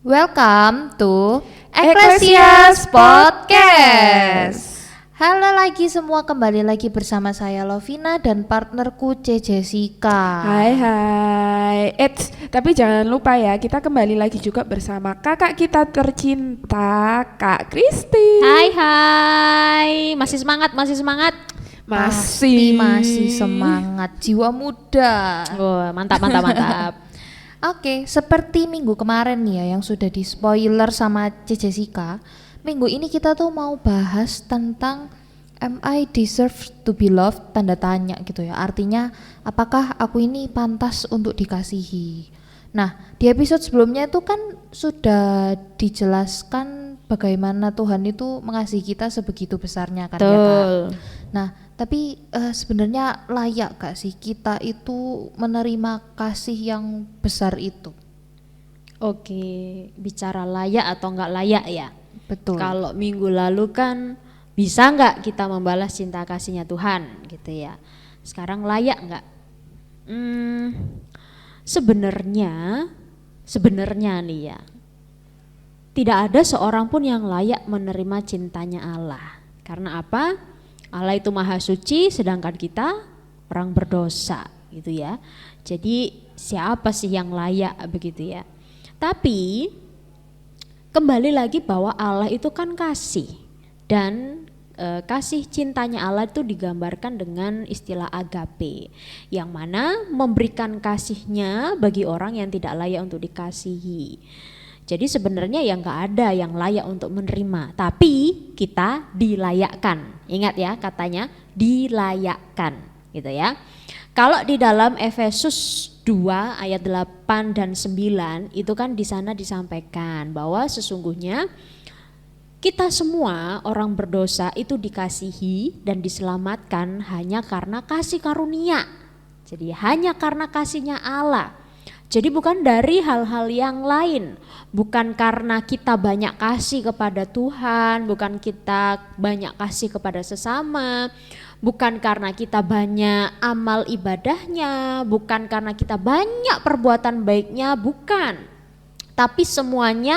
Welcome to Ecclesias Podcast. Halo lagi semua, kembali lagi bersama saya Lovina dan partnerku C. Jessica. Hai. Tapi jangan lupa ya, kita kembali lagi juga bersama kakak kita tercinta, Kak Kristi. Hai, masih semangat? Masih semangat, jiwa muda. Wah, mantap. Oke, seperti minggu kemarin nih ya yang sudah di spoiler sama C. Jessica. Minggu ini kita tuh mau bahas tentang Am I deserve to be loved? Tanda tanya gitu ya. Artinya apakah aku ini pantas untuk dikasihi? Nah, di episode sebelumnya itu kan sudah dijelaskan bagaimana Tuhan itu mengasihi kita sebegitu besarnya kan ya Kak. Nah, tapi sebenarnya layak gak sih kita itu menerima kasih yang besar itu? Oke, bicara layak atau enggak layak ya. Betul. Kalau minggu lalu kan bisa enggak kita membalas cinta kasihnya Tuhan gitu ya. Sekarang layak enggak? Sebenarnya nih ya, tidak ada seorang pun yang layak menerima cintanya Allah. Karena apa? Allah itu maha suci, sedangkan kita orang berdosa gitu ya. Jadi siapa sih yang layak begitu ya. Tapi kembali lagi bahwa Allah itu kan kasih. Dan kasih cintanya Allah itu digambarkan dengan istilah agape, yang mana memberikan kasihnya bagi orang yang tidak layak untuk dikasihi. Jadi sebenarnya ya nggak ada yang layak untuk menerima, tapi kita dilayakkan. Ingat ya katanya dilayakkan gitu ya. Kalau di dalam Efesus 2 ayat 8 dan 9 itu kan di sana disampaikan bahwa sesungguhnya kita semua orang berdosa itu dikasihi dan diselamatkan hanya karena kasih karunia. Jadi hanya karena kasihnya Allah. Jadi bukan dari hal-hal yang lain, bukan karena kita banyak kasih kepada Tuhan, bukan kita banyak kasih kepada sesama, bukan karena kita banyak amal ibadahnya, bukan karena kita banyak perbuatan baiknya, bukan. Tapi semuanya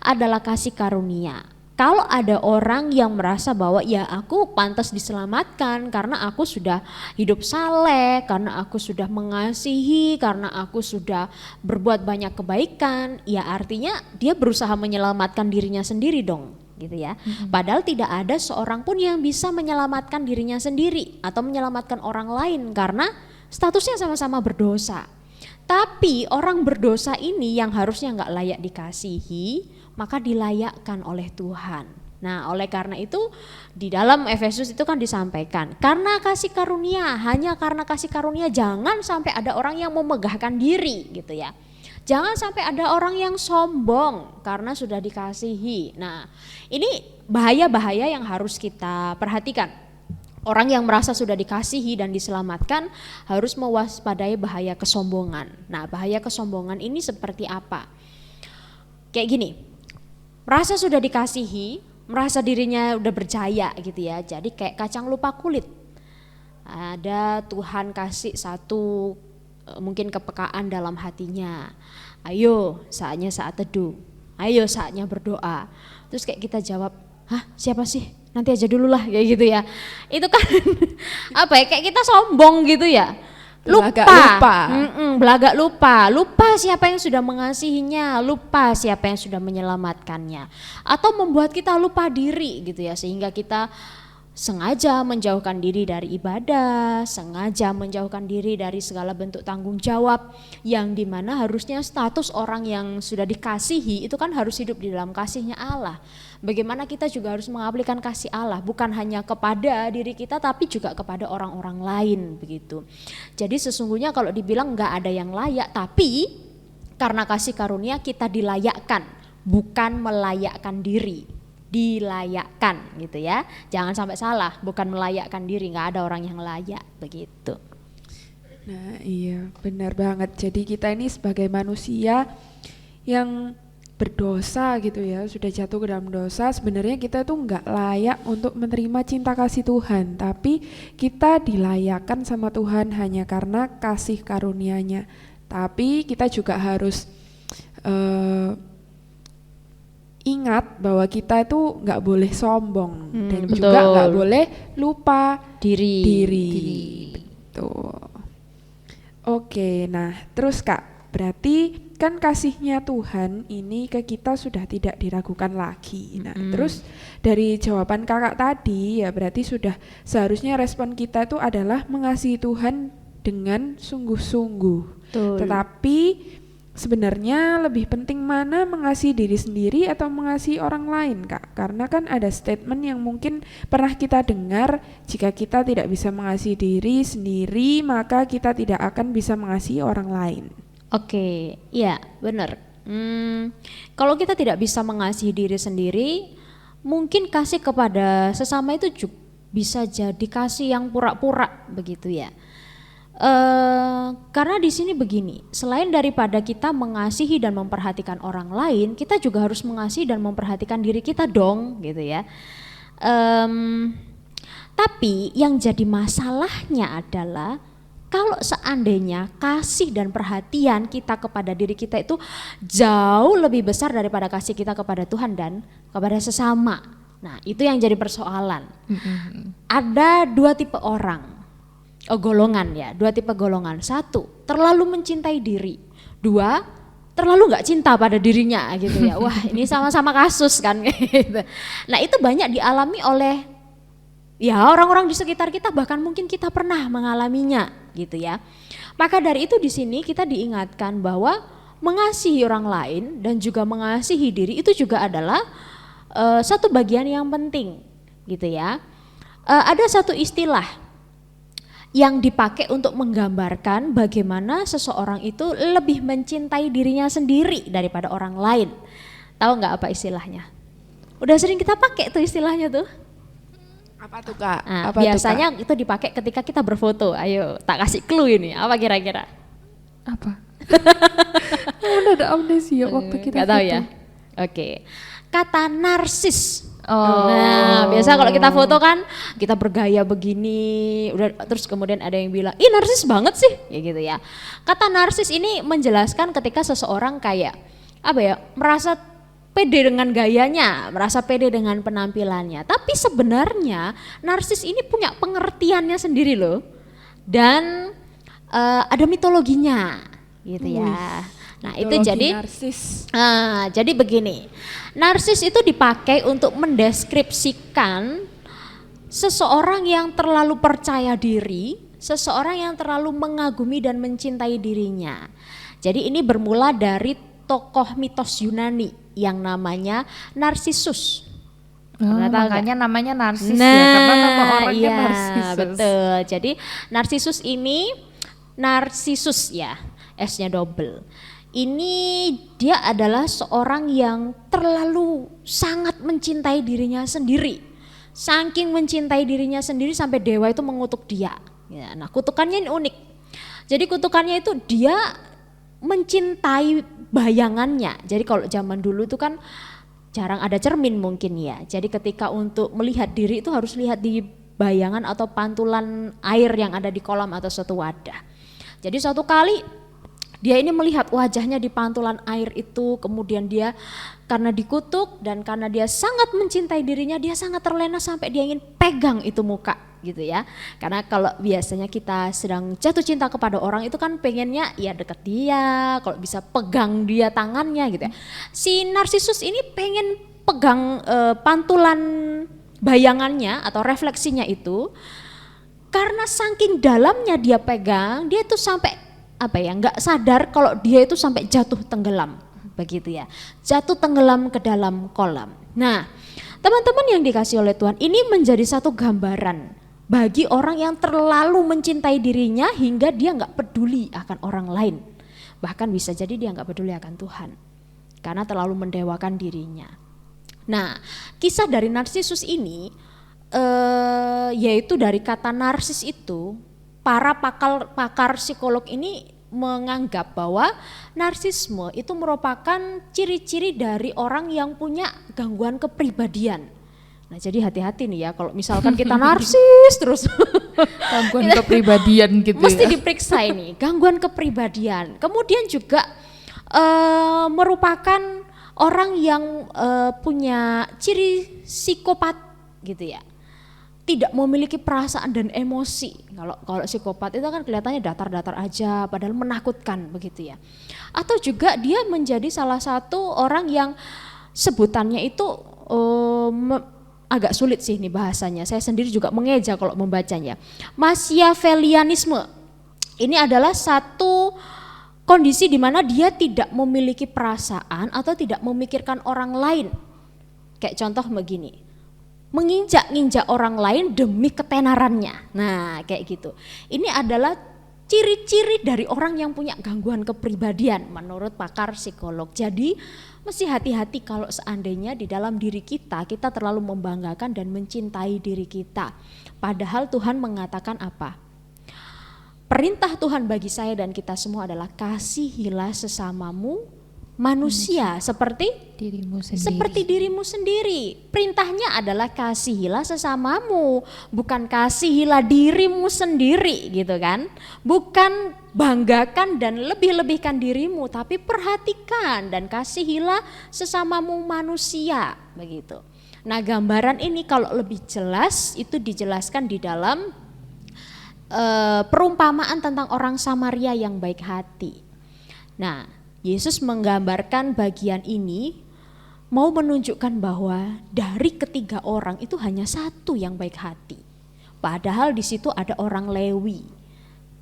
adalah kasih karunia. Kalau ada orang yang merasa bahwa ya aku pantas diselamatkan karena aku sudah hidup saleh, karena aku sudah mengasihi, karena aku sudah berbuat banyak kebaikan, ya artinya dia berusaha menyelamatkan dirinya sendiri dong gitu ya. Padahal tidak ada seorang pun yang bisa menyelamatkan dirinya sendiri atau menyelamatkan orang lain karena statusnya sama-sama berdosa. Tapi orang berdosa ini yang harusnya nggak layak dikasihi, maka dilayakkan oleh Tuhan. Nah, oleh karena itu di dalam Efesus itu kan disampaikan, karena kasih karunia, hanya karena kasih karunia jangan sampai ada orang yang memegahkan diri gitu ya. Jangan sampai ada orang yang sombong karena sudah dikasihi. Nah, ini bahaya-bahaya yang harus kita perhatikan. Orang yang merasa sudah dikasihi dan diselamatkan harus mewaspadai bahaya kesombongan. Nah, bahaya kesombongan ini seperti apa? Kayak gini, merasa sudah dikasihi, merasa dirinya udah berjaya gitu ya. Jadi kayak kacang lupa kulit. Ada Tuhan kasih satu mungkin kepekaan dalam hatinya. Ayo saatnya saat teduh, ayo saatnya berdoa. Terus kayak kita jawab, hah siapa sih? Nanti aja dulu lah kayak gitu ya. Itu kan apa ya, kayak kita sombong gitu ya. Belagak lupa siapa yang sudah mengasihinya, lupa siapa yang sudah menyelamatkannya, atau membuat kita lupa diri gitu ya, sehingga kita sengaja menjauhkan diri dari ibadah, sengaja menjauhkan diri dari segala bentuk tanggung jawab yang dimana harusnya status orang yang sudah dikasihi itu kan harus hidup di dalam kasihnya Allah. Bagaimana kita juga harus mengaplikasikan kasih Allah bukan hanya kepada diri kita tapi juga kepada orang-orang lain begitu. Jadi sesungguhnya kalau dibilang nggak ada yang layak, tapi karena kasih karunia kita dilayakkan, bukan melayakkan diri. Dilayakkan gitu ya, jangan sampai salah, bukan melayakkan diri, nggak ada orang yang layak begitu. Nah iya benar banget, jadi kita ini sebagai manusia yang berdosa gitu ya, sudah jatuh ke dalam dosa, sebenarnya kita tuh nggak layak untuk menerima cinta kasih Tuhan, tapi kita dilayakkan sama Tuhan hanya karena kasih karunia-Nya. Tapi kita juga harus ingat bahwa kita itu nggak boleh sombong dan betul. juga nggak boleh lupa Diri. Betul. Oke, nah terus Kak, berarti kan kasihnya Tuhan ini ke kita sudah tidak diragukan lagi. Nah, terus dari jawaban Kakak tadi ya berarti sudah seharusnya respon kita itu adalah mengasihi Tuhan dengan sungguh-sungguh. Betul. Tetapi sebenarnya lebih penting mana mengasihi diri sendiri atau mengasihi orang lain, Kak? Karena kan ada statement yang mungkin pernah kita dengar, jika kita tidak bisa mengasihi diri sendiri, maka kita tidak akan bisa mengasihi orang lain. Oke, iya benar. Kalau kita tidak bisa mengasihi diri sendiri, mungkin kasih kepada sesama itu juga bisa jadi kasih yang pura-pura begitu ya. Karena di sini begini, selain daripada kita mengasihi dan memperhatikan orang lain, kita juga harus mengasihi dan memperhatikan diri kita dong, gitu ya. Tapi yang jadi masalahnya adalah kalau seandainya kasih dan perhatian kita kepada diri kita itu jauh lebih besar daripada kasih kita kepada Tuhan dan kepada sesama. Nah, itu yang jadi persoalan. Ada dua tipe orang. Golongan ya, dua tipe golongan. Satu, terlalu mencintai diri. Dua, terlalu nggak cinta pada dirinya gitu ya. Wah, ini sama-sama kasus kan gitu. Nah, itu banyak dialami oleh ya orang-orang di sekitar kita, bahkan mungkin kita pernah mengalaminya gitu ya. Maka dari itu di sini kita diingatkan bahwa mengasihi orang lain dan juga mengasihi diri itu juga adalah satu bagian yang penting gitu ya. Ada satu istilah yang dipakai untuk menggambarkan bagaimana seseorang itu lebih mencintai dirinya sendiri daripada orang lain. Tahu nggak apa istilahnya? Udah sering kita pakai tuh istilahnya tuh. Apa tuh Kak? Nah, Apa biasanya tuh, Kak? itu dipakai ketika kita berfoto. Ayo, tak kasih clue ini. Apa kira-kira? Apa? Udah ada amnesia waktu kita Nggak tahu foto. ya. Oke. Kata narsis. Oh. Nah, biasa kalau kita foto kan kita bergaya begini, udah terus kemudian ada yang bilang, "Ih, narsis banget sih." Ya gitu ya. Kata narsis ini menjelaskan ketika seseorang kayak apa ya, merasa pede dengan gayanya, merasa pede dengan penampilannya. Tapi sebenarnya narsis ini punya pengertiannya sendiri loh. Dan ada mitologinya gitu ya. Nah, itu Mitologi jadi narsis. jadi begini. Narsis itu dipakai untuk mendeskripsikan seseorang yang terlalu percaya diri, seseorang yang terlalu mengagumi dan mencintai dirinya. Jadi ini bermula dari tokoh mitos Yunani yang namanya Narcissus. Makanya namanya narsis ya, karena nama orangnya iya, Narcissus. betul. Jadi Narcissus ya, S-nya double. Ini dia adalah seorang yang terlalu sangat mencintai dirinya sendiri. Saking mencintai dirinya sendiri sampai dewa itu mengutuk dia. Ya, nah, kutukannya ini unik. Jadi kutukannya itu dia mencintai bayangannya. Jadi kalau zaman dulu itu kan jarang ada cermin mungkin ya. Jadi ketika untuk melihat diri itu harus lihat di bayangan atau pantulan air yang ada di kolam atau suatu wadah. Jadi suatu kali dia ini melihat wajahnya di pantulan air itu, kemudian dia karena dikutuk dan karena dia sangat mencintai dirinya, dia sangat terlena sampai dia ingin pegang itu muka gitu ya. Karena kalau biasanya kita sedang jatuh cinta kepada orang itu kan pengennya ya deket dia, kalau bisa pegang dia tangannya gitu ya. Si Narcissus ini pengen pegang pantulan bayangannya atau refleksinya itu, karena saking dalamnya dia pegang, dia tuh sampai nggak sadar kalau dia itu sampai jatuh tenggelam begitu ya, jatuh tenggelam ke dalam kolam. Nah, teman-teman yang dikasih oleh Tuhan, ini menjadi satu gambaran bagi orang yang terlalu mencintai dirinya hingga dia nggak peduli akan orang lain, bahkan bisa jadi dia nggak peduli akan Tuhan karena terlalu mendewakan dirinya. Nah, kisah dari Narcissus ini yaitu dari kata narsis itu, para pakar psikolog ini menganggap bahwa narsisme itu merupakan ciri-ciri dari orang yang punya gangguan kepribadian. Nah, jadi hati-hati nih ya kalau misalkan kita narsis terus Gangguan kepribadian gitu mesti ya. diperiksa ini, gangguan kepribadian. Kemudian juga merupakan orang yang punya ciri psikopat gitu ya, tidak memiliki perasaan dan emosi. Kalau psikopat itu kan kelihatannya datar-datar aja, padahal menakutkan begitu ya. Atau juga dia menjadi salah satu orang yang sebutannya itu agak sulit sih ini bahasanya. Saya sendiri juga mengeja kalau membacanya. Machiavellianisme. Ini adalah satu kondisi di mana dia tidak memiliki perasaan atau tidak memikirkan orang lain. Kayak contoh begini, menginjak-injak orang lain demi ketenarannya. Nah kayak gitu. Ini adalah ciri-ciri dari orang yang punya gangguan kepribadian menurut pakar psikolog. Jadi mesti hati-hati kalau seandainya di dalam diri kita terlalu membanggakan dan mencintai diri kita. Padahal Tuhan mengatakan apa? Perintah Tuhan bagi saya dan kita semua adalah kasihilah sesamamu manusia seperti dirimu sendiri. Perintahnya adalah kasihilah sesamamu, bukan kasihilah dirimu sendiri gitu kan. Bukan banggakan dan lebih-lebihkan dirimu, tapi perhatikan dan kasihilah sesamamu manusia begitu. Nah, gambaran ini kalau lebih jelas itu dijelaskan di dalam perumpamaan tentang orang Samaria yang baik hati. Nah, Yesus menggambarkan bagian ini mau menunjukkan bahwa dari ketiga orang itu hanya satu yang baik hati. Padahal di situ ada orang Lewi.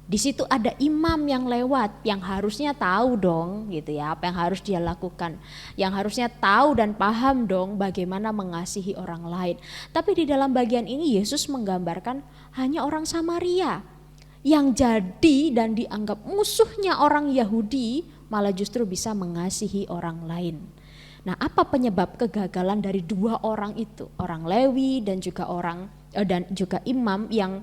Di situ ada imam yang lewat yang harusnya tahu dong gitu ya apa yang harus dia lakukan. Yang harusnya tahu dan paham dong bagaimana mengasihi orang lain. Tapi di dalam bagian ini Yesus menggambarkan hanya orang Samaria yang jadi dan dianggap musuhnya orang Yahudi malah justru bisa mengasihi orang lain. Nah, apa penyebab kegagalan dari dua orang itu? Orang Lewi dan juga imam yang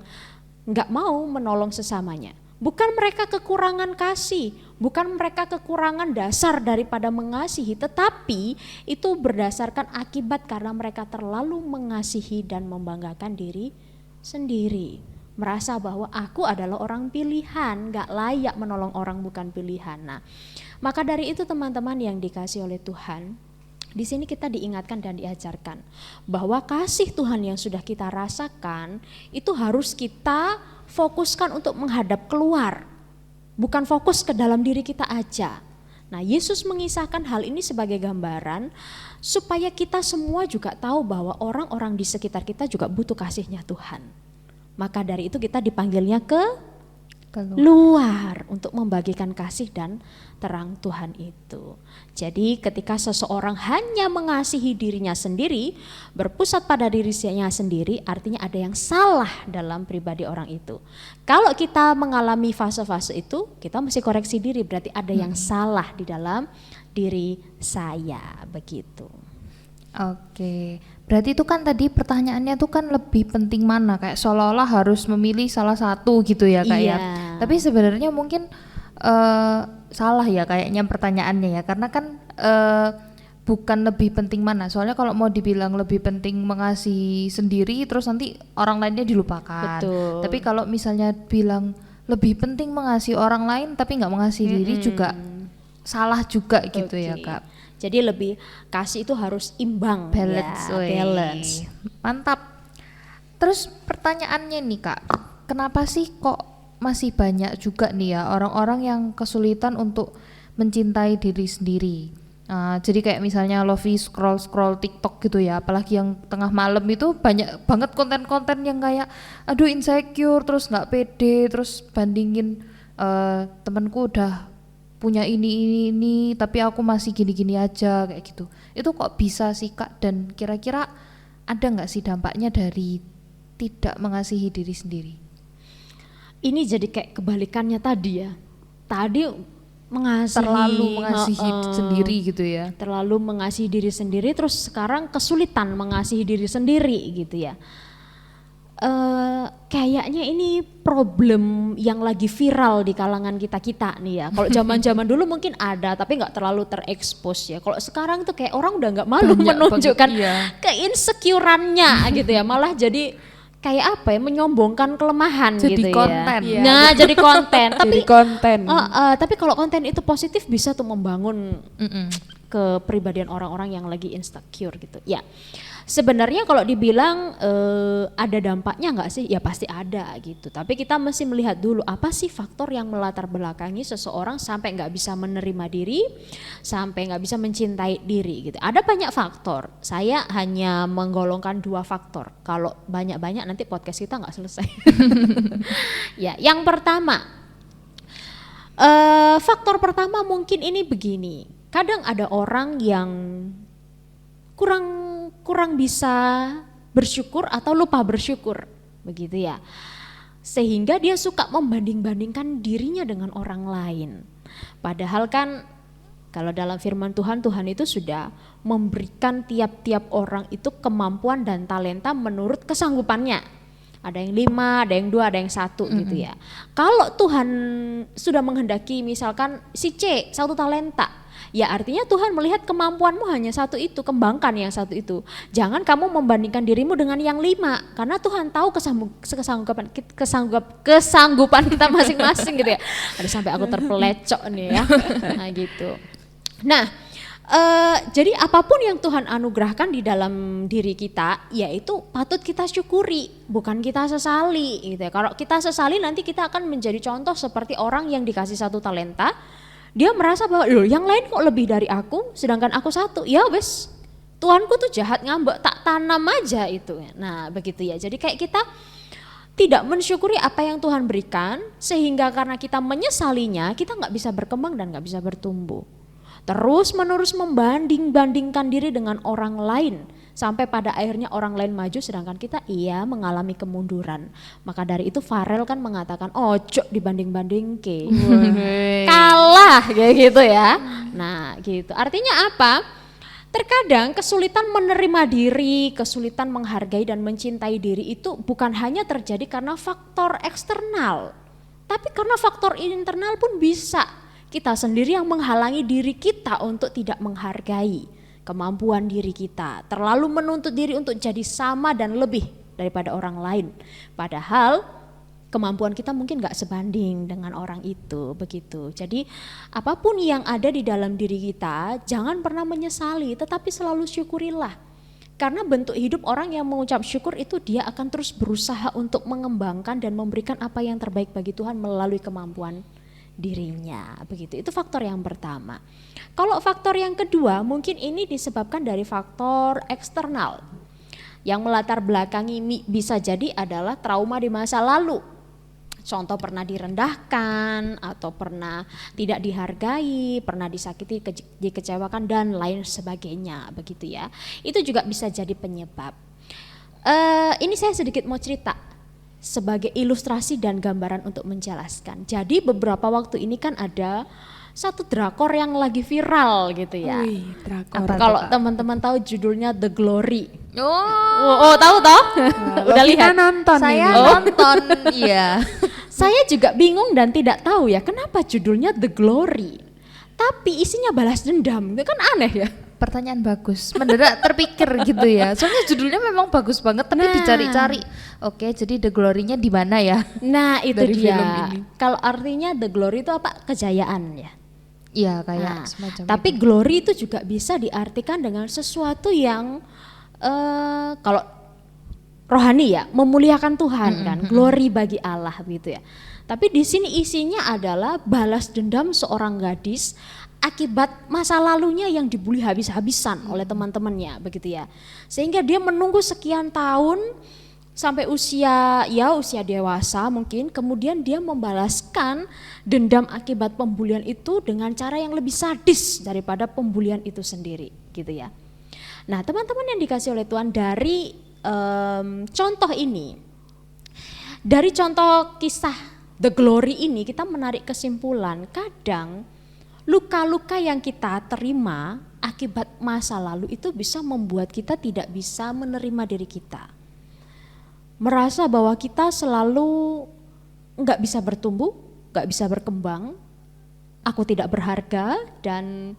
enggak mau menolong sesamanya. Bukan mereka kekurangan kasih, bukan mereka kekurangan dasar daripada mengasihi, tetapi itu berdasarkan akibat karena mereka terlalu mengasihi dan membanggakan diri sendiri. Merasa bahwa aku adalah orang pilihan, gak layak menolong orang bukan pilihan. Nah, maka dari itu teman-teman yang dikasih oleh Tuhan, di sini kita diingatkan dan diajarkan bahwa kasih Tuhan yang sudah kita rasakan itu harus kita fokuskan untuk menghadap keluar, bukan fokus ke dalam diri kita aja. Nah, Yesus mengisahkan hal ini sebagai gambaran supaya kita semua juga tahu bahwa orang-orang di sekitar kita juga butuh kasihnya Tuhan. Maka dari itu kita dipanggilnya ke luar untuk membagikan kasih dan terang Tuhan itu. Jadi ketika seseorang hanya mengasihi dirinya sendiri, berpusat pada dirinya sendiri, artinya ada yang salah dalam pribadi orang itu. Kalau kita mengalami fase-fase itu, kita mesti koreksi diri, berarti ada yang salah di dalam diri saya, begitu. Oke, berarti itu kan tadi pertanyaannya tuh kan lebih penting mana, kayak seolah-olah harus memilih salah satu gitu ya Kak ya. Tapi sebenarnya mungkin salah ya kayaknya pertanyaannya ya, karena kan bukan lebih penting mana. Soalnya kalau mau dibilang lebih penting mengasihi sendiri terus nanti orang lainnya dilupakan. Betul. Tapi kalau misalnya bilang lebih penting mengasihi orang lain tapi nggak mengasihi diri juga salah juga gitu ya Kak. Jadi lebih kasih itu harus imbang, balance, ya, balance. Mantap. Terus pertanyaannya nih Kak, kenapa sih kok masih banyak juga nih ya orang-orang yang kesulitan untuk mencintai diri sendiri? Jadi kayak misalnya Lofi scroll TikTok gitu ya, apalagi yang tengah malam itu banyak banget konten-konten yang kayak aduh insecure, terus nggak pede, terus bandingin temanku udah punya ini tapi aku masih gini-gini aja kayak gitu. Itu kok bisa sih Kak, dan kira-kira ada nggak sih dampaknya dari tidak mengasihi diri sendiri? Ini jadi kayak kebalikannya tadi ya. Tadi terlalu mengasihi sendiri gitu ya. Terlalu mengasihi diri sendiri, terus sekarang kesulitan mengasihi diri sendiri gitu ya. Kayaknya ini problem yang lagi viral di kalangan kita nih ya. Kalau zaman-zaman dulu mungkin ada tapi nggak terlalu terekspos ya. Kalau sekarang tuh kayak orang udah nggak malu menunjukkan keinsecurannya gitu ya. Malah jadi kayak apa ya, menyombongkan kelemahan jadi gitu konten. Ya. Nah jadi konten. Jadi konten. Tapi kalau konten itu positif bisa tuh membangun kepribadian orang-orang yang lagi insecure gitu. Ya, sebenarnya kalau dibilang ada dampaknya nggak sih? Ya pasti ada gitu. Tapi kita mesti melihat dulu apa sih faktor yang melatar belakangi seseorang sampai nggak bisa menerima diri, sampai nggak bisa mencintai diri gitu. Ada banyak faktor. Saya hanya menggolongkan 2 faktor. Kalau banyak-banyak nanti podcast kita nggak selesai. Ya, yang pertama, faktor pertama mungkin ini begini. Kadang ada orang yang kurang bisa bersyukur atau lupa bersyukur, begitu ya. Sehingga dia suka membanding-bandingkan dirinya dengan orang lain. Padahal kan kalau dalam firman Tuhan, Tuhan itu sudah memberikan tiap-tiap orang itu kemampuan dan talenta menurut kesanggupannya. Ada yang 5, ada yang 2, ada yang 1 gitu ya. Kalau Tuhan sudah menghendaki misalkan si C 1 talenta, ya artinya Tuhan melihat kemampuanmu hanya 1 itu, kembangkan yang 1 itu. Jangan kamu membandingkan dirimu dengan yang 5, karena Tuhan tahu kesanggupan kita masing-masing gitu ya. Aduh, sampai aku terpelecok nih ya. Nah gitu. Nah, jadi apapun yang Tuhan anugerahkan di dalam diri kita, yaitu patut kita syukuri, bukan kita sesali gitu ya. Kalau kita sesali nanti kita akan menjadi contoh seperti orang yang dikasih 1 talenta. Dia merasa bahwa loh yang lain kok lebih dari aku, sedangkan aku 1. Ya wes, Tuhanku tuh jahat ngambek, tak tanam aja itu. Nah begitu ya, jadi kayak kita tidak mensyukuri apa yang Tuhan berikan, sehingga karena kita menyesalinya, kita gak bisa berkembang dan gak bisa bertumbuh. Terus menerus membanding-bandingkan diri dengan orang lain, sampai pada akhirnya orang lain maju sedangkan kita mengalami kemunduran. Maka dari itu Farel kan mengatakan ojo dibanding-bandingke. Kalah kayak gitu ya. Nah gitu, artinya apa? Terkadang kesulitan menerima diri, kesulitan menghargai dan mencintai diri itu bukan hanya terjadi karena faktor eksternal, tapi karena faktor internal pun bisa. Kita sendiri yang menghalangi diri kita untuk tidak menghargai kemampuan diri kita, terlalu menuntut diri untuk jadi sama dan lebih daripada orang lain. Padahal kemampuan kita mungkin gak sebanding dengan orang itu, begitu. Jadi apapun yang ada di dalam diri kita, jangan pernah menyesali, tetapi selalu syukurilah. Karena bentuk hidup orang yang mengucap syukur itu dia akan terus berusaha untuk mengembangkan dan memberikan apa yang terbaik bagi Tuhan melalui kemampuan dirinya, begitu. Itu faktor yang pertama. Kalau faktor yang kedua mungkin ini disebabkan dari faktor eksternal. Yang melatar belakangi bisa jadi adalah trauma di masa lalu. Contoh pernah direndahkan atau pernah tidak dihargai, pernah disakiti, dikecewakan dan lain sebagainya, begitu ya. Itu juga bisa jadi penyebab. Ini saya sedikit mau cerita sebagai ilustrasi dan gambaran untuk menjelaskan. Jadi beberapa waktu ini kan ada satu drakor yang lagi viral gitu ya. Wih, drakor. Kalau teman-teman tahu judulnya The Glory. Oh, Tahu toh? Udah Kita lihat? nonton saya ini. nonton, iya. Saya juga bingung dan tidak tahu ya kenapa judulnya The Glory. Tapi isinya balas dendam, itu kan aneh ya. Pertanyaan bagus, mendadak terpikir gitu ya. Soalnya judulnya memang bagus banget, tapi Nah. dicari-cari. Oke, jadi The Glory-nya di mana ya? Nah itu Dari film dia. ini. Kalau artinya The Glory itu apa? Kejayaan ya. Iya, kayak Nah, semacam tapi itu. glory itu juga bisa diartikan dengan sesuatu yang kalau rohani ya, memuliakan Tuhan kan, glory bagi Allah gitu ya. Tapi di sini isinya adalah balas dendam seorang gadis akibat masa lalunya yang dibully habis-habisan oleh teman-temannya, begitu ya. Sehingga dia menunggu sekian tahun sampai usia dewasa mungkin, kemudian dia membalaskan dendam akibat pembulian itu dengan cara yang lebih sadis daripada pembulian itu sendiri, gitu ya. Nah, teman-teman yang dikasih oleh Tuhan, dari contoh ini, dari contoh kisah The Glory ini kita menarik kesimpulan, kadang luka-luka yang kita terima akibat masa lalu itu bisa membuat kita tidak bisa menerima diri kita. Merasa bahwa kita selalu nggak bisa bertumbuh, nggak bisa berkembang, aku tidak berharga, dan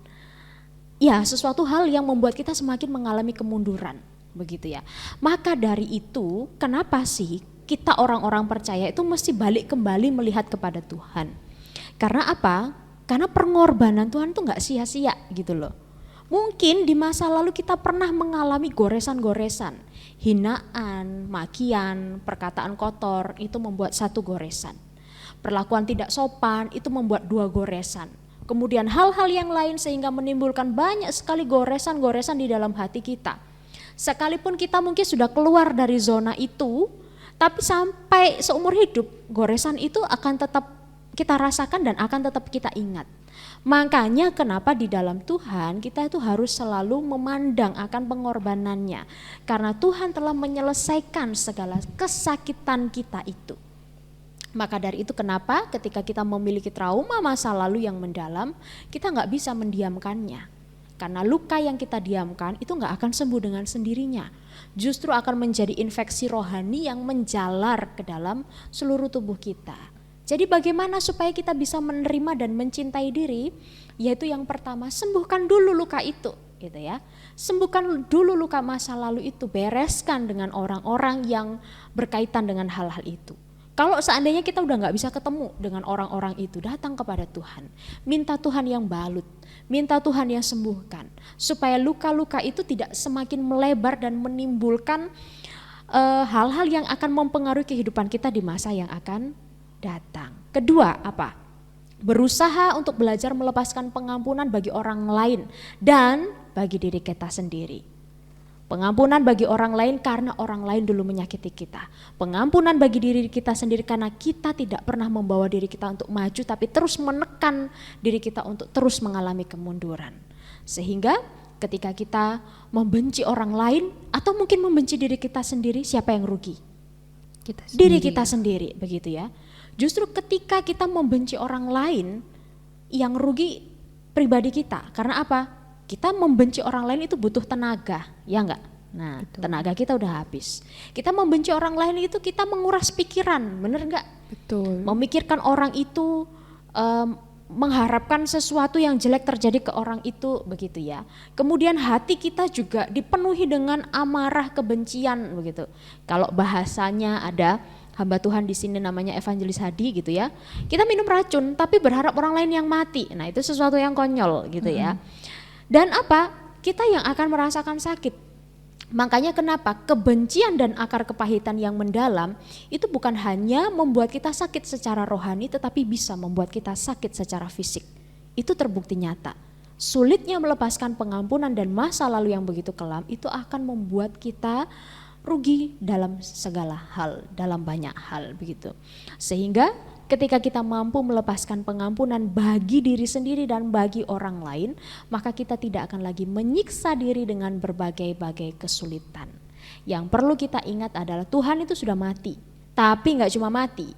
ya sesuatu hal yang membuat kita semakin mengalami kemunduran, begitu ya. Maka dari itu, kenapa sih kita orang-orang percaya itu mesti balik kembali melihat kepada Tuhan? Karena apa? Karena pengorbanan Tuhan tuh nggak sia-sia gitu loh. Mungkin di masa lalu kita pernah mengalami goresan-goresan, hinaan, makian, perkataan kotor itu membuat satu goresan. Perlakuan tidak sopan itu membuat dua goresan. Kemudian hal-hal yang lain sehingga menimbulkan banyak sekali goresan-goresan di dalam hati kita. Sekalipun kita mungkin sudah keluar dari zona itu, tapi sampai seumur hidup goresan itu akan tetap kita rasakan dan akan tetap kita ingat. Makanya kenapa di dalam Tuhan kita itu harus selalu memandang akan pengorbanannya. Karena Tuhan telah menyelesaikan segala kesakitan kita itu. Maka dari itu kenapa ketika kita memiliki trauma masa lalu yang mendalam, kita nggak bisa mendiamkannya. Karena luka yang kita diamkan itu nggak akan sembuh dengan sendirinya. Justru akan menjadi infeksi rohani yang menjalar ke dalam seluruh tubuh kita. Jadi bagaimana supaya kita bisa menerima dan mencintai diri? Yaitu yang pertama, sembuhkan dulu luka itu, gitu ya. Sembuhkan dulu luka masa lalu itu, bereskan dengan orang-orang yang berkaitan dengan hal-hal itu. Kalau seandainya kita udah nggak bisa ketemu dengan orang-orang itu, datang kepada Tuhan, minta Tuhan yang balut, minta Tuhan yang sembuhkan, supaya luka-luka itu tidak semakin melebar dan menimbulkan hal-hal yang akan mempengaruhi kehidupan kita di masa yang akan datang. Kedua apa? Berusaha untuk belajar melepaskan pengampunan bagi orang lain dan bagi diri kita sendiri. Pengampunan bagi orang lain karena orang lain dulu menyakiti kita. Pengampunan bagi diri kita sendiri karena kita tidak pernah membawa diri kita untuk maju, tapi terus menekan diri kita untuk terus mengalami kemunduran. Sehingga ketika kita membenci orang lain atau mungkin membenci diri kita sendiri, siapa yang rugi? Diri kita sendiri, begitu ya. Justru ketika kita membenci orang lain, yang rugi pribadi kita. Karena apa? Kita membenci orang lain itu butuh tenaga, ya enggak? Nah, betul. Tenaga kita udah habis. Kita membenci orang lain itu kita menguras pikiran, bener enggak? Betul. Memikirkan orang itu, mengharapkan sesuatu yang jelek terjadi ke orang itu, begitu ya. Kemudian hati kita juga dipenuhi dengan amarah, kebencian, begitu. Kalau bahasanya ada hamba Tuhan di sini namanya Evangelis Hadi gitu ya. Kita minum racun tapi berharap orang lain yang mati. Nah, itu sesuatu yang konyol gitu ya. Dan apa? Kita yang akan merasakan sakit. Makanya kenapa kebencian dan akar kepahitan yang mendalam itu bukan hanya membuat kita sakit secara rohani, tetapi bisa membuat kita sakit secara fisik. Itu terbukti nyata. Sulitnya melepaskan pengampunan dan masa lalu yang begitu kelam itu akan membuat kita rugi dalam segala hal, dalam banyak hal begitu. Sehingga ketika kita mampu melepaskan pengampunan bagi diri sendiri dan bagi orang lain, maka kita tidak akan lagi menyiksa diri dengan berbagai-bagai kesulitan. Yang perlu kita ingat adalah Tuhan itu sudah mati, tapi gak cuma mati,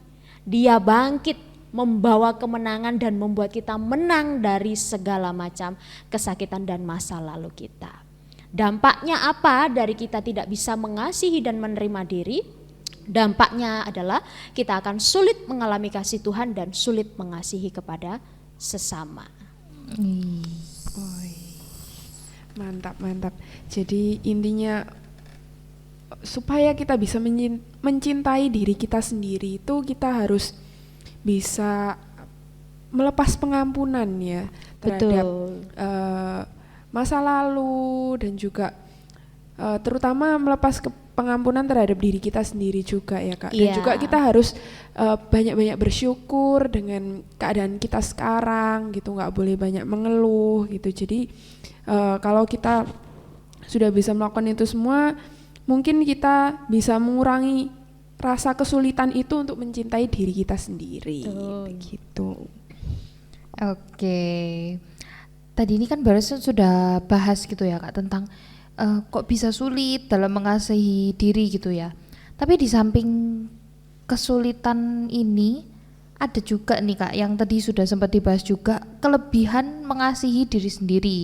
Dia bangkit membawa kemenangan dan membuat kita menang dari segala macam kesakitan dan masa lalu kita. Dampaknya apa dari kita tidak bisa mengasihi dan menerima diri? Dampaknya adalah kita akan sulit mengalami kasih Tuhan dan sulit mengasihi kepada sesama. Mantap. Jadi intinya supaya kita bisa mencintai diri kita sendiri itu kita harus bisa melepas pengampunan ya terhadap masa lalu dan juga terutama melepas pengampunan terhadap diri kita sendiri juga ya Kak. Dan juga kita harus banyak-banyak bersyukur dengan keadaan kita sekarang gitu, nggak boleh banyak mengeluh gitu. Jadi kalau kita sudah bisa melakukan itu semua, mungkin kita bisa mengurangi rasa kesulitan itu untuk mencintai diri kita sendiri. Begitu. Oke. Tadi ini kan barusan sudah bahas gitu ya Kak tentang kok bisa sulit dalam mengasihi diri gitu ya. Tapi di samping kesulitan ini ada juga nih Kak yang tadi sudah sempat dibahas juga, kelebihan mengasihi diri sendiri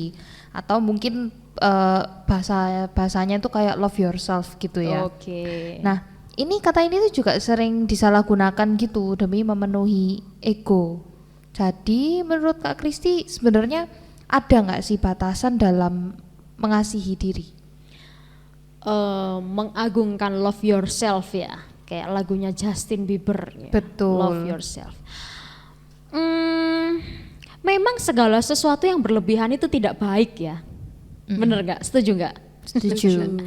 atau mungkin bahasanya itu kayak love yourself gitu ya. Oke. Nah, ini kata ini tuh juga sering disalahgunakan gitu demi memenuhi ego. Jadi menurut Kak Kristi sebenarnya ada nggak sih batasan dalam mengasihi diri? Mengagungkan love yourself ya, kayak lagunya Justin Bieber ya. Betul. Love yourself. Memang segala sesuatu yang berlebihan itu tidak baik ya. Bener nggak? Setuju nggak? Setuju.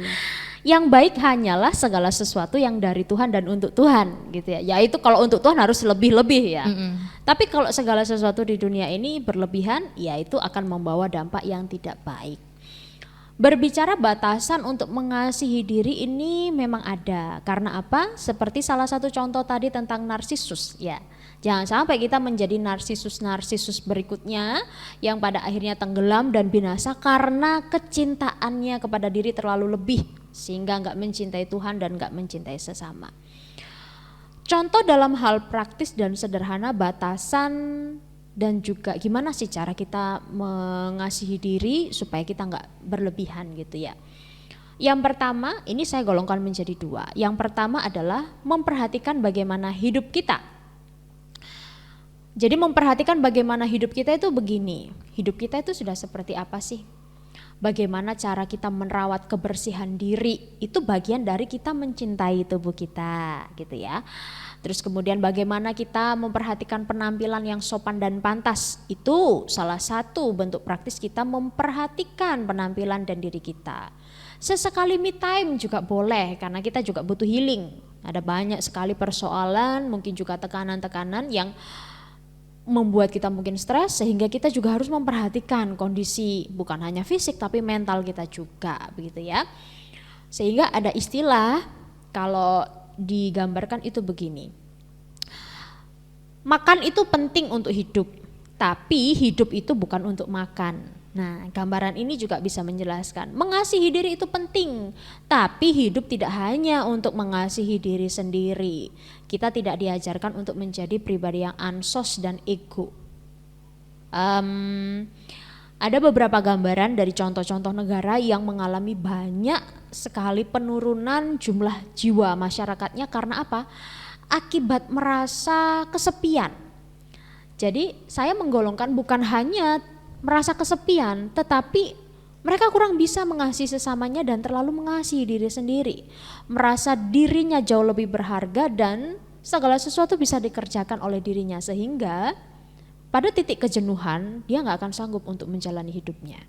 Yang baik hanyalah segala sesuatu yang dari Tuhan dan untuk Tuhan gitu ya. Yaitu kalau untuk Tuhan harus lebih-lebih ya. Tapi kalau segala sesuatu di dunia ini berlebihan, ya itu akan membawa dampak yang tidak baik. Berbicara batasan untuk mengasihi diri ini memang ada. Karena apa? Seperti salah satu contoh tadi tentang narsisus ya. Jangan sampai kita menjadi narsisus berikutnya yang pada akhirnya tenggelam dan binasa karena kecintaannya kepada diri terlalu lebih sehingga nggak mencintai Tuhan dan nggak mencintai sesama. Contoh dalam hal praktis dan sederhana batasan dan juga gimana sih cara kita mengasihi diri supaya kita nggak berlebihan gitu ya. Yang pertama, ini saya golongkan menjadi dua. Yang pertama adalah memperhatikan bagaimana hidup kita. Jadi memperhatikan bagaimana hidup kita itu begini. Hidup kita itu sudah seperti apa sih? Bagaimana cara kita merawat kebersihan diri, itu bagian dari kita mencintai tubuh kita gitu ya. Terus kemudian bagaimana kita memperhatikan penampilan yang sopan dan pantas, itu salah satu bentuk praktis kita memperhatikan penampilan dan diri kita. Sesekali me time juga boleh karena kita juga butuh healing. Ada banyak sekali persoalan, mungkin juga tekanan-tekanan yang membuat kita mungkin stres sehingga kita juga harus memperhatikan kondisi bukan hanya fisik tapi mental kita juga begitu ya. Sehingga ada istilah kalau digambarkan itu begini. Makan itu penting untuk hidup, tapi hidup itu bukan untuk makan. Nah, gambaran ini juga bisa menjelaskan mengasihi diri itu penting, tapi hidup tidak hanya untuk mengasihi diri sendiri. Kita tidak diajarkan untuk menjadi pribadi yang ansos dan ego. Ada beberapa gambaran dari contoh-contoh negara yang mengalami banyak sekali penurunan jumlah jiwa masyarakatnya karena apa? Akibat merasa kesepian. Jadi saya menggolongkan bukan hanya merasa kesepian, tetapi mereka kurang bisa mengasihi sesamanya dan terlalu mengasihi diri sendiri. Merasa dirinya jauh lebih berharga dan segala sesuatu bisa dikerjakan oleh dirinya sehingga pada titik kejenuhan dia gak akan sanggup untuk menjalani hidupnya.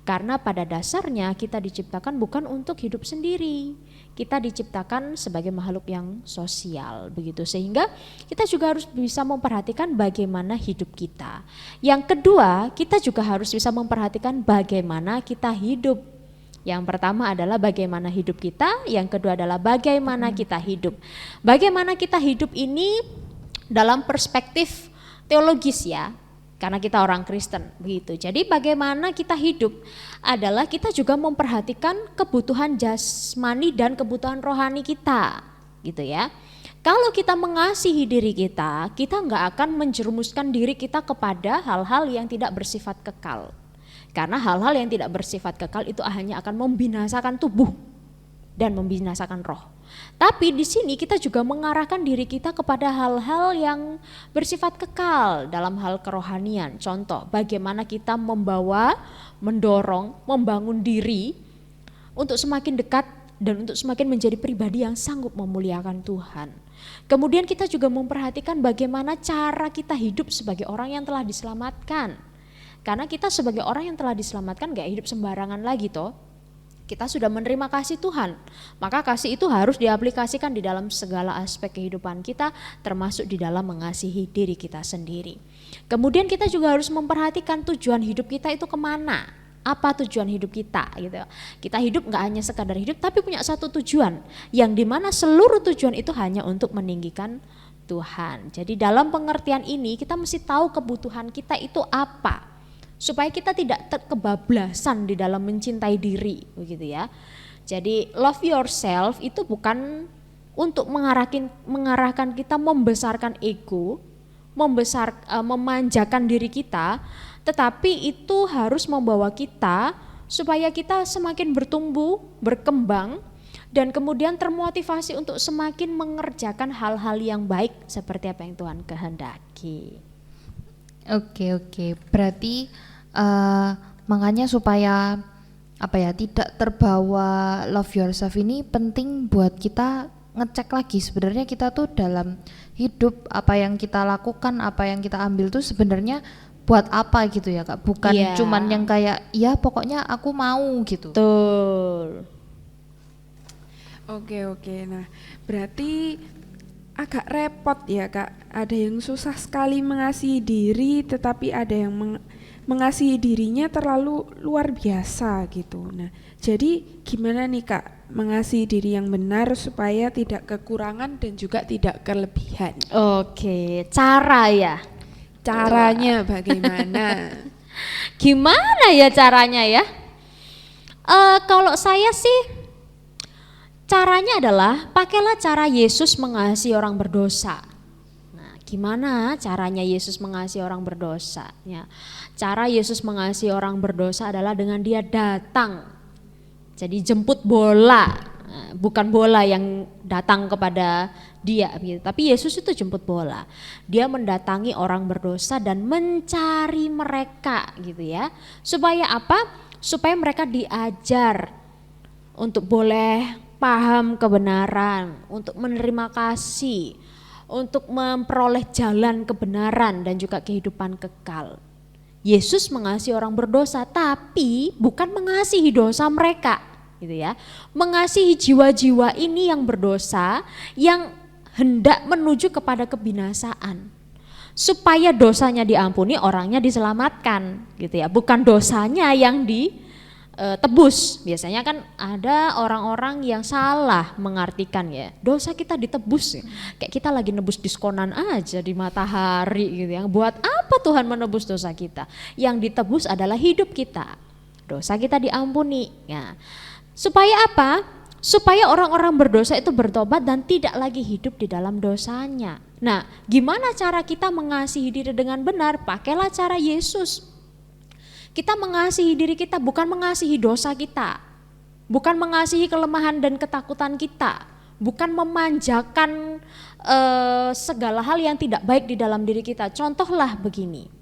Karena pada dasarnya kita diciptakan bukan untuk hidup sendiri. Kita diciptakan sebagai makhluk yang sosial begitu sehingga kita juga harus bisa memperhatikan bagaimana hidup kita. Yang kedua, kita juga harus bisa memperhatikan bagaimana kita hidup. Yang pertama adalah bagaimana hidup kita, yang kedua adalah bagaimana kita hidup. Bagaimana kita hidup ini dalam perspektif teologis ya. Karena kita orang Kristen begitu. Jadi bagaimana kita hidup adalah kita juga memperhatikan kebutuhan jasmani dan kebutuhan rohani kita gitu ya. Kalau kita mengasihi diri kita nggak akan menjerumuskan diri kita kepada hal-hal yang tidak bersifat kekal. Karena hal-hal yang tidak bersifat kekal itu hanya akan membinasakan tubuh dan membinasakan roh. Tapi di sini kita juga mengarahkan diri kita kepada hal-hal yang bersifat kekal dalam hal kerohanian. Contoh, bagaimana kita membawa, mendorong, membangun diri untuk semakin dekat dan untuk semakin menjadi pribadi yang sanggup memuliakan Tuhan. Kemudian kita juga memperhatikan bagaimana cara kita hidup sebagai orang yang telah diselamatkan. Karena kita sebagai orang yang telah diselamatkan gak hidup sembarangan lagi toh. Kita sudah menerima kasih Tuhan, maka kasih itu harus diaplikasikan di dalam segala aspek kehidupan kita, termasuk di dalam mengasihi diri kita sendiri. Kemudian kita juga harus memperhatikan tujuan hidup kita itu kemana, apa tujuan hidup kita gitu. Kita hidup gak hanya sekadar hidup, tapi punya satu tujuan, yang dimana seluruh tujuan itu hanya untuk meninggikan Tuhan. Jadi dalam pengertian ini kita mesti tahu kebutuhan kita itu apa, supaya kita tidak kebablasan di dalam mencintai diri begitu ya. Jadi love yourself itu bukan untuk mengarahkan kita membesarkan ego, memanjakan diri kita, tetapi itu harus membawa kita supaya kita semakin bertumbuh, berkembang dan kemudian termotivasi untuk semakin mengerjakan hal-hal yang baik seperti apa yang Tuhan kehendaki. Oke. Berarti makanya supaya tidak terbawa love yourself ini penting buat kita ngecek lagi sebenarnya kita tuh dalam hidup apa yang kita lakukan, apa yang kita ambil tuh sebenarnya buat apa gitu ya Kak, bukan Iya. cuman yang kayak ya pokoknya aku mau gitu. Betul. Oke. Nah, berarti agak repot ya Kak. Ada yang susah sekali mengasihi diri, tetapi ada yang mengasihi dirinya terlalu luar biasa gitu. Nah, jadi gimana nih Kak mengasihi diri yang benar supaya tidak kekurangan dan juga tidak kelebihan? Oke, cara ya. Caranya bagaimana? Gimana ya caranya ya? Kalau saya sih caranya adalah pakailah cara Yesus mengasihi orang berdosa. Nah, gimana caranya Yesus mengasihi orang berdosa? Ya, cara Yesus mengasihi orang berdosa adalah dengan dia datang. Jadi jemput bola. Nah, bukan bola yang datang kepada dia gitu, tapi Yesus itu jemput bola. Dia mendatangi orang berdosa dan mencari mereka gitu ya. Supaya apa? Supaya mereka diajar untuk boleh paham kebenaran, untuk menerima kasih, untuk memperoleh jalan kebenaran dan juga kehidupan kekal. Yesus mengasihi orang berdosa tapi bukan mengasihi dosa mereka gitu ya. Mengasihi jiwa-jiwa ini yang berdosa, yang hendak menuju kepada kebinasaan. Supaya dosanya diampuni, orangnya diselamatkan gitu ya. Bukan dosanya yang ditebus. Biasanya kan ada orang-orang yang salah mengartikan ya. Dosa kita ditebus ya. Kayak kita lagi nebus diskonan aja di Matahari gitu ya. Buat apa Tuhan menebus dosa kita? Yang ditebus adalah hidup kita. Dosa kita diampuni. Ya. Supaya apa? Supaya orang-orang berdosa itu bertobat dan tidak lagi hidup di dalam dosanya. Nah, gimana cara kita mengasihi diri dengan benar? Pakailah cara Yesus. Kita mengasihi diri kita bukan mengasihi dosa kita. Bukan mengasihi kelemahan dan ketakutan kita. Bukan memanjakan segala hal yang tidak baik di dalam diri kita. Contohlah begini.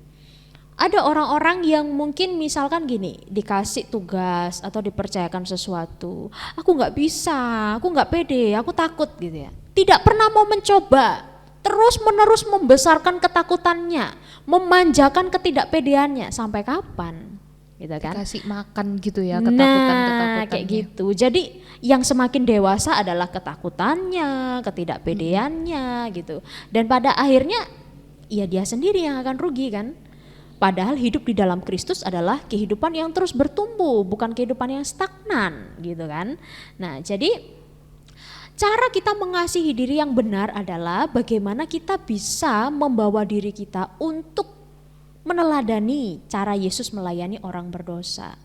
Ada orang-orang yang mungkin misalkan gini, dikasih tugas atau dipercayakan sesuatu, aku nggak bisa, aku nggak pede, aku takut gitu ya. Tidak pernah mau mencoba, terus menerus membesarkan ketakutannya, memanjakan ketidakpedeannya, sampai kapan? Gitu kan? Dikasih makan gitu ya Nah, ketakutan-ketakutannya. kayak gitu. Jadi yang semakin dewasa adalah ketakutannya, ketidakpedeannya gitu. Dan pada akhirnya ya dia sendiri yang akan rugi kan? Padahal hidup di dalam Kristus adalah kehidupan yang terus bertumbuh, bukan kehidupan yang stagnan gitu kan. Nah, jadi cara kita mengasihi diri yang benar adalah bagaimana kita bisa membawa diri kita untuk meneladani cara Yesus melayani orang berdosa.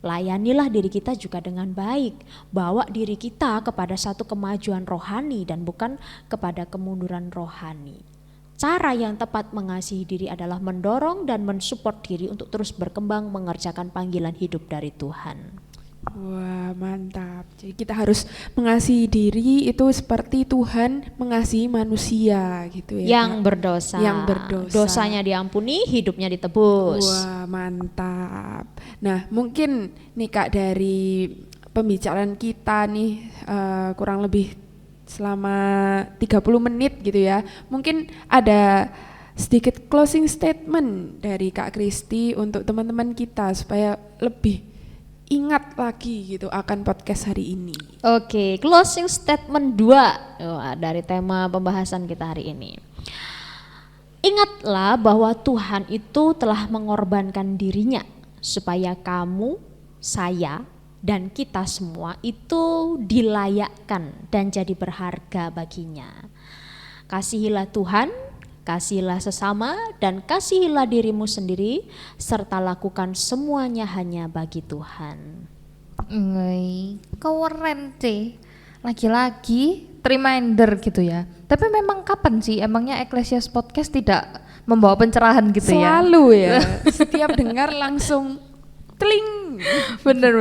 Layanilah diri kita juga dengan baik, bawa diri kita kepada satu kemajuan rohani dan bukan kepada kemunduran rohani. Cara yang tepat mengasihi diri adalah mendorong dan mensupport diri untuk terus berkembang mengerjakan panggilan hidup dari Tuhan. Wah, mantap. Jadi kita harus mengasihi diri itu seperti Tuhan mengasihi manusia gitu ya. Yang Kak? berdosa. Yang berdosa. Dosanya diampuni, hidupnya ditebus. Wah, mantap. Nah, mungkin nih Kak dari pembicaraan kita nih kurang lebih selama 30 menit gitu ya. Mungkin ada sedikit closing statement dari Kak Kristi untuk teman-teman kita supaya lebih ingat lagi gitu akan podcast hari ini. Oke, closing statement 2 dari tema pembahasan kita hari ini. Ingatlah bahwa Tuhan itu telah mengorbankan dirinya supaya kamu, saya, dan kita semua itu dilayakkan dan jadi berharga baginya. Kasihilah Tuhan, kasihilah sesama, dan kasihilah dirimu sendiri, serta lakukan semuanya hanya bagi Tuhan. Keren sih. Lagi-lagi reminder gitu ya. Tapi memang kapan sih emangnya Ecclesias Podcast tidak membawa pencerahan gitu ya? Selalu ya. Setiap dengar langsung teling. Bener.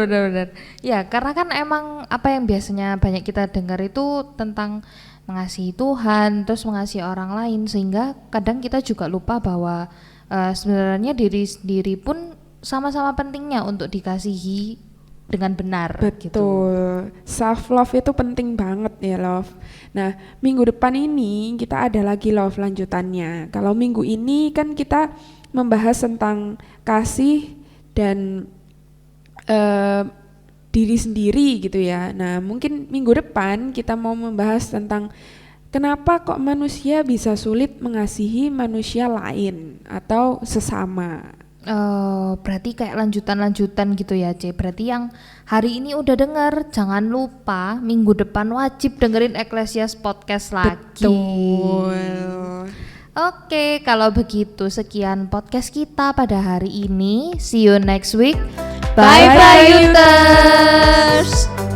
Ya karena kan emang apa yang biasanya banyak kita dengar itu tentang mengasihi Tuhan, terus mengasihi orang lain, sehingga kadang kita juga lupa bahwa sebenarnya diri sendiri pun sama-sama pentingnya untuk dikasihi dengan benar. Betul. Gitu. Self love itu penting banget ya, love. Nah, minggu depan ini kita ada lagi love lanjutannya. Kalau minggu ini kan kita membahas tentang kasih dan diri sendiri gitu ya. Nah, mungkin minggu depan kita mau membahas tentang kenapa kok manusia bisa sulit mengasihi manusia lain atau sesama. Berarti kayak lanjutan-lanjutan gitu ya, C. Berarti yang hari ini udah denger, jangan lupa minggu depan wajib dengerin Ecclesias Podcast lagi. Betul. Oke, kalau begitu sekian podcast kita pada hari ini. See you next week. Bye bye, Yuters.